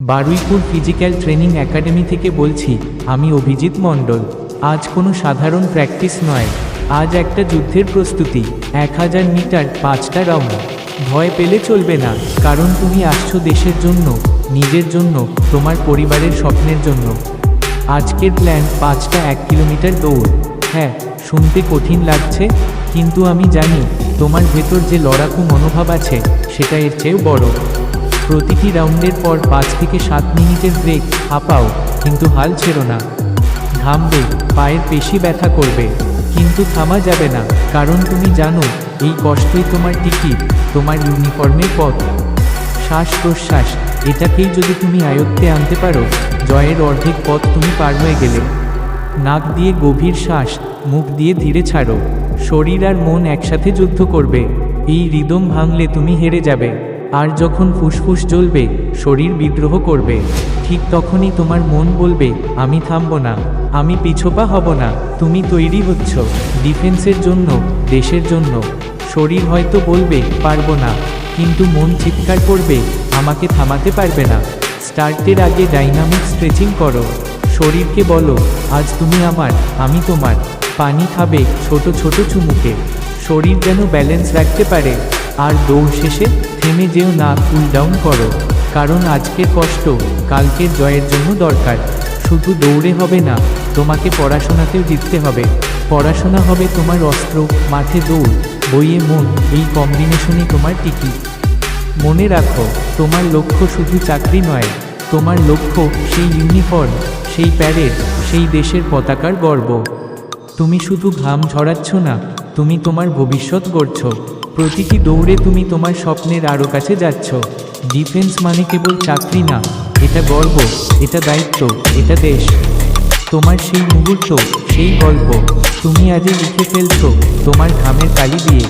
Baruipur physical training academy থেকে বলছি। আমি অভিজিৎ মণ্ডল। আজ কোনো সাধারণ প্র্যাকটিস নয়, আজ একটা যুদ্ধের প্রস্তুতি। 1000 মিটার 5টা রাউন্ড। ভয় পেলে চলবে না, কারণ তুমি আসছো দেশের জন্য, নিজের জন্য, তোমার পরিবারের স্বপ্নের জন্য। আজকের প্ল্যান 5টা 1 কিলোমিটার দৌড়। হ্যাঁ, শুনতে কঠিন লাগছে, কিন্তু আমি জানি তোমার ভেতর যে লড়াকু মনোভাব আছে সেটা এর চেয়েও বড়। প্রতিটি রাউন্ডের পর 5 থেকে 7 মিনিটের ব্রেক। হাঁপাও, কিন্তু হাল ছেড়ো না। ঘামবে, পায়ের পেশি ব্যথা করবে, কিন্তু থামা যাবে না, কারণ তুমি জানো এই কষ্টই তোমার টিকিট, তোমার ইউনিফর্মের পথ। শ্বাস প্রশ্বাস, এটাকেই যদি তুমি আয়ত্তে আনতে পারো, জয়ের অর্ধেক পথ তুমি পার হয়ে গেলে। নাক দিয়ে গভীর শ্বাস, মুখ দিয়ে ধীরে ছাড়ো। শরীর আর মন একসাথে যুদ্ধ করবে। এই রিদম ভাঙলে তুমি হেরে যাবে। আর যখন ফুসফুস জ্বলবে, শরীর বিদ্রোহ করবে, ঠিক তখনই তোমার মন বলবে, আমি থামব না, আমি পিছপা হব না। তুমি তৈরি হচ্ছ ডিফেন্সের জন্য, দেশের জন্য। শরীর হয়তো বলবে পারবো না, কিন্তু মন চিৎকার করবে, আমাকে থামাতে পারবে না। স্টার্টের আগে ডাইনামিক স্ট্রেচিং করো। শরীরকে বলো, আজ তুমি আমার, আমি তোমার। পানি খাবে ছোট ছোট চুমুকে, শরীর যেন ব্যালেন্স রাখতে পারে। আর দৌড় শেষে থেমে যেও না, কুল ডাউন করো, কারণ আজকের কষ্ট কালকের জয়ের জন্য দরকার। শুধু দৌড়ে হবে না, তোমাকে পড়াশোনাতেও জিততে হবে। পড়াশোনা হবে তোমার অস্ত্র, মাঠে দৌড়, বইয়ে মন, এই কম্বিনেশনই তোমার টিকিট। মনে রাখো, তোমার লক্ষ্য শুধু চাকরি নয়, তোমার লক্ষ্য সেই ইউনিফর্ম, সেই প্যারেড, সেই দেশের পতাকার গর্ব। তুমি শুধু ঘাম ঝরাচ্ছ না, তুমি তোমার ভবিষ্যৎ গড়ছ। প্রতিটি দৌড়ে তুমি তোমার স্বপ্নের আরও কাছে যাচ্ছ। ডিফেন্স মানে কেবল চাকরি না, এটা গর্ব, এটা দায়িত্ব, এটা দেশ। তোমার সেই মুহূর্ত, সেই গল্প তুমি আজই লিখে ফেলছো তোমার ঘামের কালি দিয়ে।